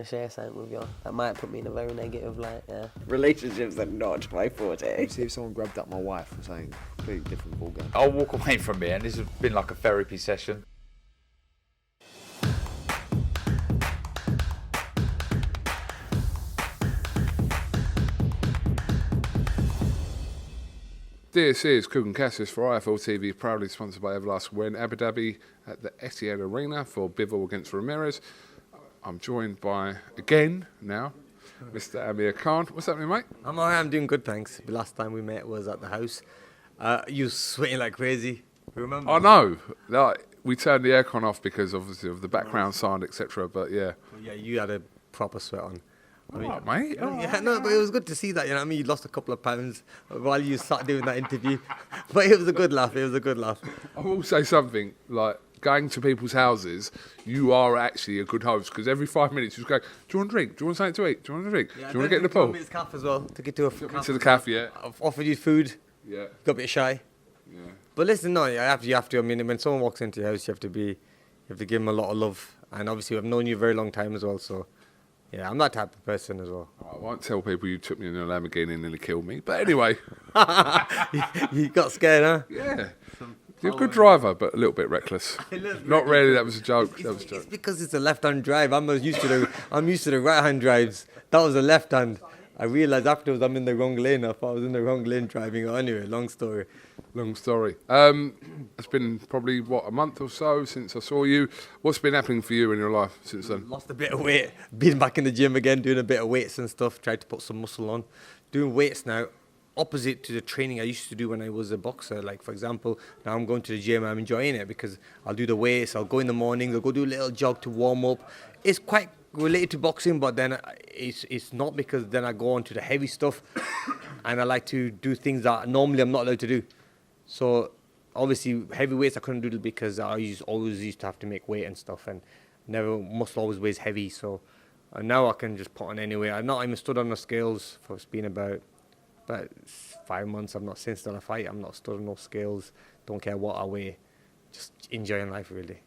to share something with you. That might put me in a very negative light, yeah. Relationships are not my forte. See if someone grabbed up my wife or something completely different ballgame. I'll walk away from here, and this has been like a therapy session. This is KUGAN CASSIUS for IFL TV, proudly sponsored by Everlast. We're in Abu Dhabi at the Etihad Arena for Bibble against Ramirez. I'm joined by, again now, Mr. Amir Khan. What's happening, mate? I'm alright, I'm doing good, thanks. The last time we met was at the house. You sweating like crazy. Remember? I know. Like, we turned the aircon off because obviously of the background sound, etc. But yeah. Yeah, you had a proper sweat on. I mean, Alright, mate. yeah, no, but it was good to see that, you know what I mean? You lost a couple of pounds while you sat doing that interview. But it was a good laugh, I will say something, like, going to people's houses, you are actually a good host, because every 5 minutes you just go, do you want a drink? Do you want something to eat? Do you want a drink? Yeah, do you want to get in the pool? Took cafe as well. Took it to a cafe. To the cafe, yeah. I've offered you food. Yeah. Got a bit shy. Yeah. But listen, no, you have to. I mean, when someone walks into your house, you have to give them a lot of love. And obviously, I've known you a very long time as well, so yeah, I'm that type of person as well. I won't tell people you took me in a Lamborghini and nearly killed me. But anyway. You got scared, huh? Yeah. You're a good driver, but a little bit reckless. Not really, that was a joke. It's because it's a left-hand drive. I'm used to the right-hand drives. That was a left-hand. I realised afterwards I'm in the wrong lane. I thought I was in the wrong lane driving. Anyway, long story. Long story. It's been probably, a month or so since I saw you. What's been happening for you in your life since then? Lost a bit of weight. Been back in the gym again, doing a bit of weights and stuff. Tried to put some muscle on. Doing weights now. Opposite to the training I used to do when I was a boxer. Like, for example, now I'm going to the gym. I'm enjoying it because I'll do the weights. I'll go in the morning. I'll go do a little jog to warm up. It's quite related to boxing, but then it's not, because then I go on to the heavy stuff and I like to do things that normally I'm not allowed to do. So obviously heavy weights I couldn't do because I always used to have to make weight and stuff, and never muscle always weighs heavy. So now I can just put on anyway. I've not even stood on the scales for it's been about 5 months. I've not since done a fight. I'm not stood on no scales. Don't care what I weigh. Just enjoying life, really.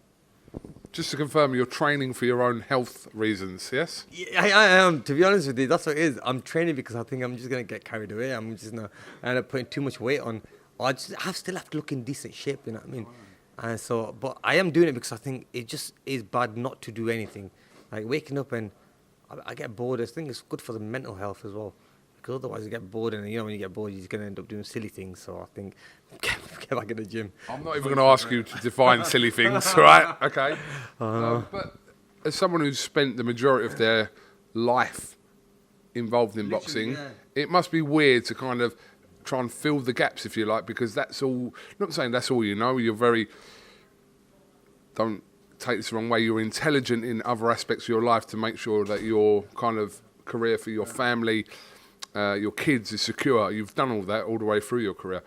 Just to confirm, you're training for your own health reasons, yes? Yeah, I am. To be honest with you, that's what it is. I'm training because I think I'm just going to get carried away. I'm just going to end up putting too much weight on. I still have to look in decent shape, you know what I mean? And so, but I am doing it because I think it just is bad not to do anything. Like waking up and I get bored. I think it's good for the mental health as well. Because otherwise you get bored, and when you get bored, you're just going to end up doing silly things. So I think get back in the gym. I'm not even going to ask you to define silly things, right? Okay. But as someone who's spent the majority of their life involved in boxing, it must be weird to kind of try and fill the gaps, if you like, because that's all, not saying that's all you know, you're very, don't take this the wrong way, you're intelligent in other aspects of your life to make sure that your kind of career for your family, your kids is secure. You've done all that all the way through your career.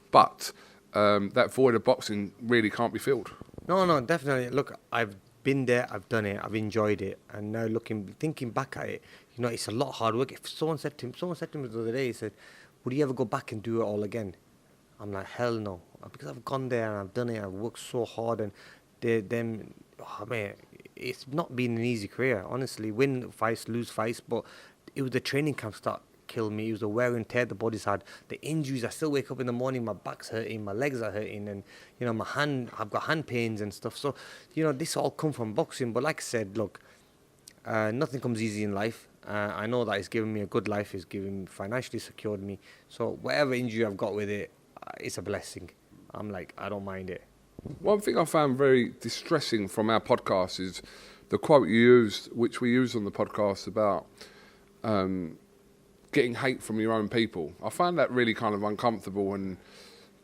But that void of boxing really can't be filled. No, definitely. Look, I've been there, I've done it, I've enjoyed it. And now thinking back at it, it's a lot of hard work. If someone said to me the other day, he said, would you ever go back and do it all again? I'm like, hell no. Because I've gone there and I've done it, I've worked so hard, and it's not been an easy career, honestly. Win fights, lose fights, but it was the training camps that killed me. It was the wear and tear the body's had, the injuries. I still wake up in the morning, my back's hurting, my legs are hurting, and I've got hand pains and stuff. So this all come from boxing. But like I said, look, nothing comes easy in life. I know that it's given me a good life. It's financially secured me. So whatever injury I've got with it, it's a blessing. I'm like, I don't mind it. One thing I found very distressing from our podcast is the quote you used, which we used on the podcast, about getting hate from your own people. I found that really kind of uncomfortable and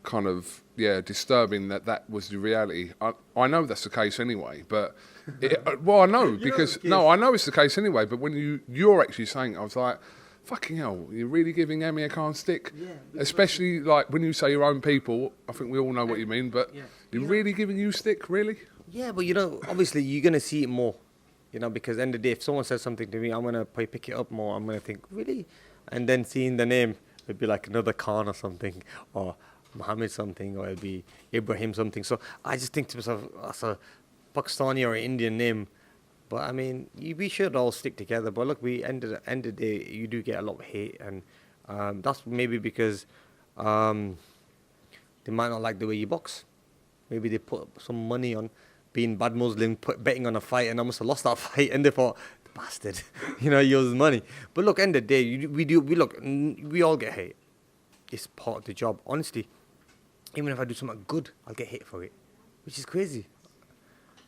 kind of, disturbing that was the reality. I know that's the case anyway, but... I know, because... No, I know it's the case anyway, but when you're actually saying it, I was like, fucking hell, you're really giving Amir Khan stick? Yeah, especially, like, when you say your own people, I think we all know what you mean, but you're really giving you stick, really? Yeah, but, obviously you're going to see it more, because at the end of the day, if someone says something to me, I'm going to probably pick it up more. I'm going to think, really? And then seeing the name, it'd be like another Khan or something, or Mohammed something, or it'd be Ibrahim something. So I just think to myself, as a Pakistani or Indian name, But I mean, we should all stick together. But look, we end of the day, you do get a lot of hate, and that's maybe because they might not like the way you box. Maybe they put some money on being bad Muslim, betting on a fight, and I must have lost that fight, and they thought, the bastard, he uses money. But look, end of the day, we all get hate. It's part of the job. Honestly, even if I do something good, I'll get hate for it, which is crazy.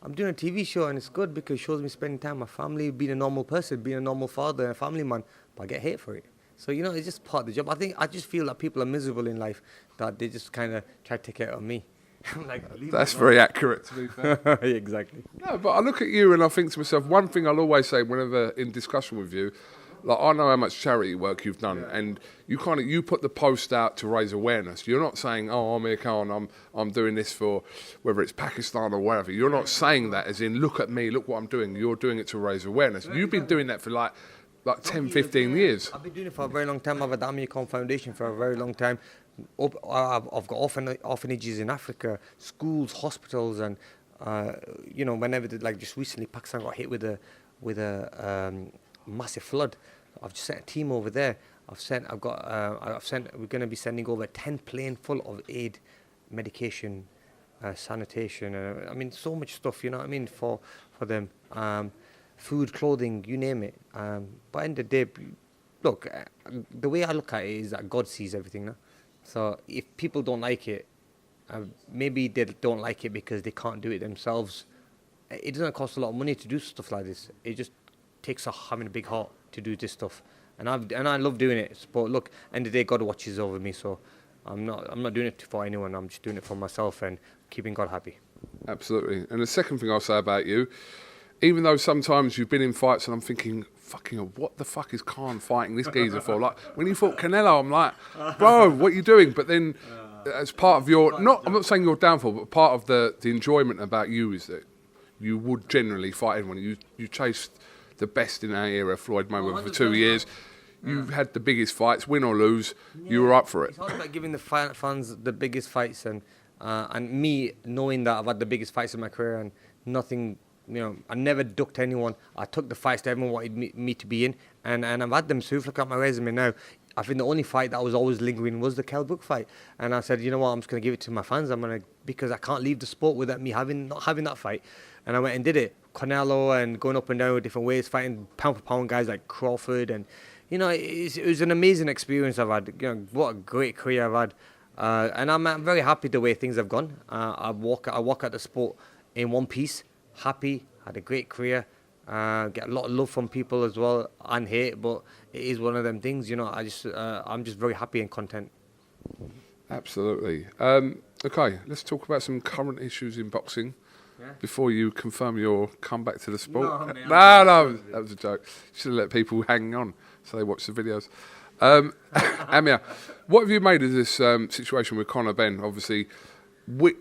I'm doing a TV show and it's good because it shows me spending time with my family, being a normal person, being a normal father and a family man, but I get hate for it. So, it's just part of the job. I just feel that people are miserable in life, that they just kind of try to take it out on me. I'm like, That's very accurate, to be fair. Exactly. No, but I look at you and I think to myself, one thing I'll always say whenever in discussion with you, like I know how much charity work you've done, and you put the post out to raise awareness. You're not saying, "Oh, Amir Khan, I'm doing this for whether it's Pakistan or wherever." You're not saying that as in, "Look at me, look what I'm doing." You're doing it to raise awareness. You've been doing that for like 10, 15 years. I've been doing it for a very long time. I've had the Amir Khan Foundation for a very long time. I've got orphanages in Africa, schools, hospitals, and whenever just recently Pakistan got hit with a massive flood. I've just sent a team over there. We're going to be sending over 10 plane full of aid, medication, sanitation. I mean, so much stuff. For them. Food, clothing, you name it. But end of the day, look, the way I look at it is that God sees everything. No? So if people don't like it, maybe they don't like it because they can't do it themselves. It doesn't cost a lot of money to do stuff like this. It just takes having a big heart to do this stuff, and I love doing it. But look, end of the day, God watches over me, so I'm not doing it for anyone. I'm just doing it for myself and keeping God happy. Absolutely. And the second thing I'll say about you, even though sometimes you've been in fights and I'm thinking, fucking hell, what the fuck is Khan fighting this geezer for? Like when you fought Canelo, I'm like, bro, what are you doing? But then as part of I'm not saying your downfall, but part of the enjoyment about you is that you would generally fight anyone. You chased the best in our era, Floyd Mayweather, for 2 years. You've had the biggest fights, win or lose. You were up for it. It's all about giving the fans the biggest fights, and me knowing that I've had the biggest fights in my career and nothing. I never ducked anyone. I took the fights that everyone wanted me to be in, and I've had them. So if you look at my resume now, I think the only fight that was always lingering was the Brook fight. And I said, you know what, I'm just going to give it to my fans. Because I can't leave the sport without me not having that fight. And I went and did it. Canelo and going up and down different ways, fighting pound for pound guys like Crawford. And, it was an amazing experience I've had. What a great career I've had. And I'm very happy the way things have gone. I walk out the sport in one piece, happy, had a great career. Get a lot of love from people as well, and hate, but it is one of them things, I'm just very happy and content. Absolutely. Okay, let's talk about some current issues in boxing before you confirm your comeback to the sport. No, that was a joke. You should have let people hang on so they watch the videos. Amir, what have you made of this situation with Conor Benn? Obviously,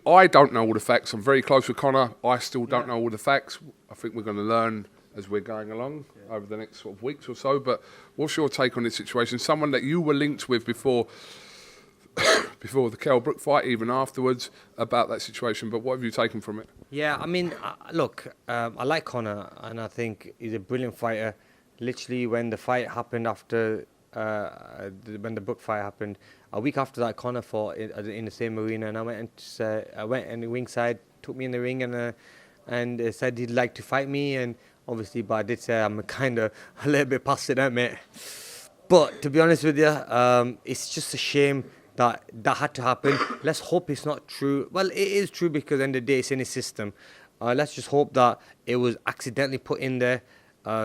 I don't know all the facts. I'm very close with Conor. I still don't know all the facts. I think we're going to learn as we're going along over the next sort of weeks or so. But what's your take on this situation? Someone that you were linked with before the Brook fight, even afterwards, about that situation. But what have you taken from it? Yeah, I mean, look, I like Conor, and I think he's a brilliant fighter. Literally, when the fight happened after, when the Brook fight happened, a week after that, Conor fought in the same arena, and I went in the ringside, took me in the ring, and said he'd like to fight me, and obviously, but I did say I'm kind of a little bit past it, mate. But to be honest with you, it's just a shame that had to happen. Let's hope it's not true. Well, it is true because at the end of the day, it's in his system. Let's just hope that it was accidentally put in there.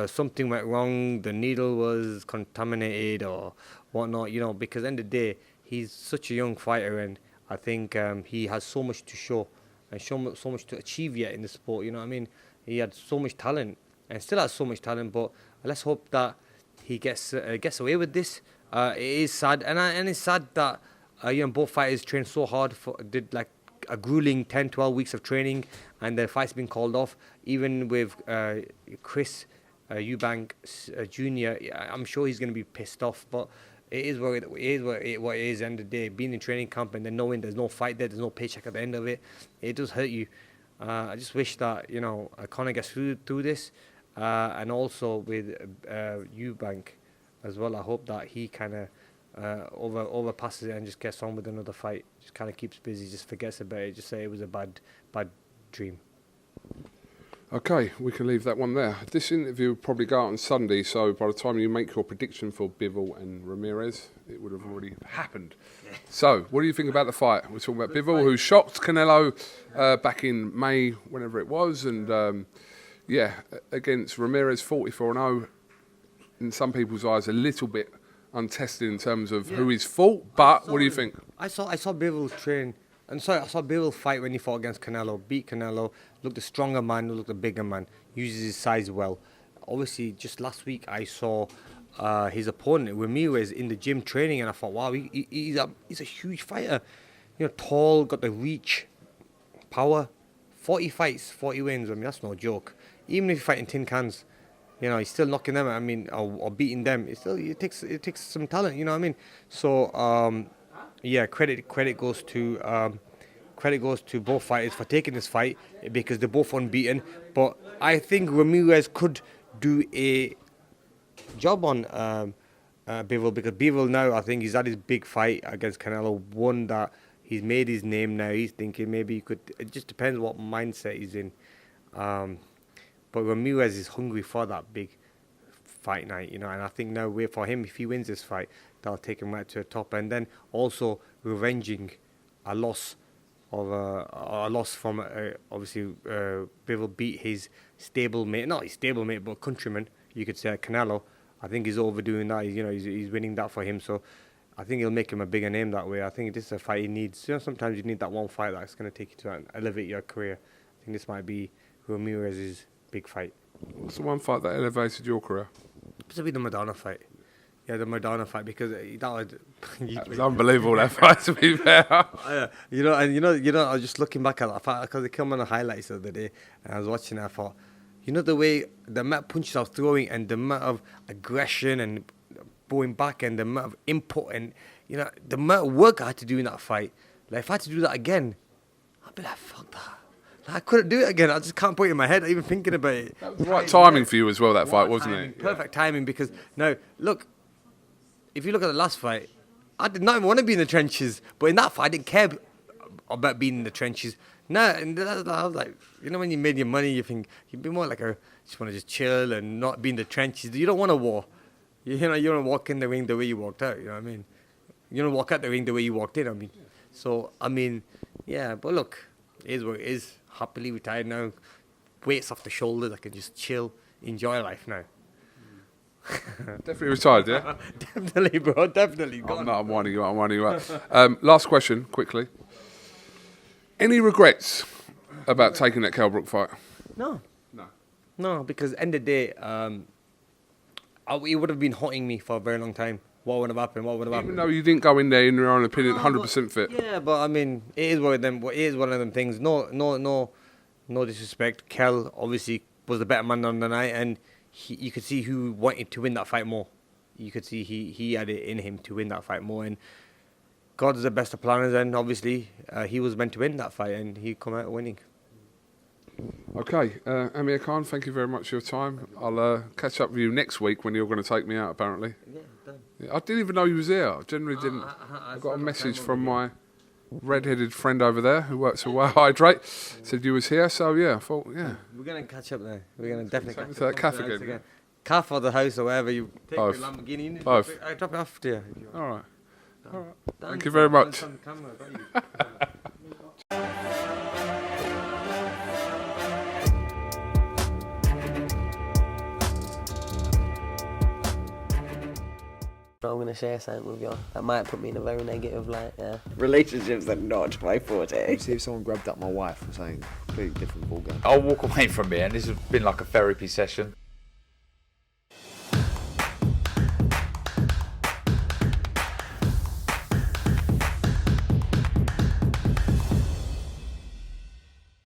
Something went wrong, the needle was contaminated or whatnot, because at the end of the day, he's such a young fighter, and I think he has so much to show and so much to achieve yet in the sport, I mean? He had so much talent and still has so much talent, but let's hope that he gets away with this. It is sad, and it's sad that both fighters trained so hard, did like a grueling 10, 12 weeks of training, and the fight's been called off. Even with Chris Eubank Jr., I'm sure he's going to be pissed off, but it is what it is. At the end of the day, being in training camp and then knowing there's no fight there's no paycheck at the end of it, it does hurt you. I just wish that Conor gets through this, and also with Eubank as well. I hope that he kind of overpasses it and just gets on with another fight. Just kind of keeps busy, just forgets about it, just say it was a bad dream. Okay, we can leave that one there. This interview will probably go out on Sunday, so by the time you make your prediction for Bibble and Ramirez, it would have already happened. So, what do you think about the fight? We're talking about Bibble, who shocked Canelo back in May, whenever it was, and against Ramirez, 44-0. In some people's eyes, a little bit untested in terms of who he's fought, but what do you think? I saw Bibble train. And sorry, I saw Bibble fight when he fought against Canelo, beat Canelo, looked a stronger man, looked a bigger man, uses his size well. Obviously, just last week I saw his opponent, Ramirez, in the gym training, and I thought, wow, he's a huge fighter. You know, tall, got the reach, power, 40 fights, 40 wins. I mean, that's no joke. Even if you're fighting tin cans, you know, he's still knocking them. I mean, or beating them. It takes some talent. You know what I mean? So. Credit goes to both fighters for taking this fight because they're both unbeaten. But I think Ramirez could do a job on Bibble, because Bibble now, I think he's had his big fight against Canelo, one that he's made his name now. He's thinking maybe he could. It just depends what mindset he's in. But Ramirez is hungry for that big fight night, you know, and I think now for him, if he wins this fight, that'll take him right to the top, and then also revenging a loss from obviously Bibble beat his stablemate, not his stablemate, but countryman, you could say, Canelo. I think he's overdoing that. You know, he's winning that for him, so I think it'll make him a bigger name that way. I think this is a fight he needs. You know, sometimes you need that one fight that's going to take you to elevate your career. I think this might be Ramirez's big fight. What's the one fight that elevated your career? This will be the Madonna fight. Yeah, the Madonna fight, because that was unbelievable, that fight, to be fair. You know, I was just looking back at that fight because it came on the highlights the other day, and I was watching it. I thought, you know, the amount of punches I was throwing and the amount of aggression and going back and the amount of input and, you know, the amount of work I had to do in that fight. Like, if I had to do that again, I'd be like, fuck that. I couldn't do it again. I just can't put it in my head, even thinking about it. That was the right timing for you as well, that fight, wasn't it? Perfect timing, because now, look, if you look at the last fight, I did not even want to be in the trenches. But in that fight, I didn't care about being in the trenches. No, and I was like, you know, when you made your money, you think you'd be more like just want to just chill and not be in the trenches. You don't want a war. You know, you don't walk in the ring the way you walked out. You know what I mean? You don't walk out the ring the way you walked in. I mean, so I mean, yeah. But look, it is what it is. Happily retired now, weights off the shoulders. I can just chill, enjoy life now. Definitely retired, yeah? Definitely, bro. Definitely. I'm winding you up. Last question, quickly. Any regrets about taking that Brook fight? No, because end of the day, it would have been haunting me for a very long time. What would have happened? Even though you didn't go in there, in your own opinion, 100% fit. Yeah, but I mean, it is one of them things. No disrespect. Kel obviously was the better man on the night, and you could see who wanted to win that fight more. You could see he had it in him to win that fight more, and God's the best of planners, and obviously he was meant to win that fight, and he come out winning. Okay, Amir Khan, thank you very much for your time. I'll catch up with you next week when you're going to take me out, apparently. Yeah, done. Yeah, I didn't even know you was here. I generally didn't. I got a message from my red-headed friend over there who works at Hydrate. Said you was here, so yeah, I thought, yeah. We're going to catch up now. We're going to definitely catch up. To that cafe again. Calf or the house or wherever you take Both. your Lamborghini. Both. I drop it off to you. All right. Thank you very much. I'm going to share something with you. That might put me in a very negative light, yeah. Relationships are not my forte. See if someone grabbed up my wife or something completely different ballgame. I'll walk away from here, and this has been like a therapy session.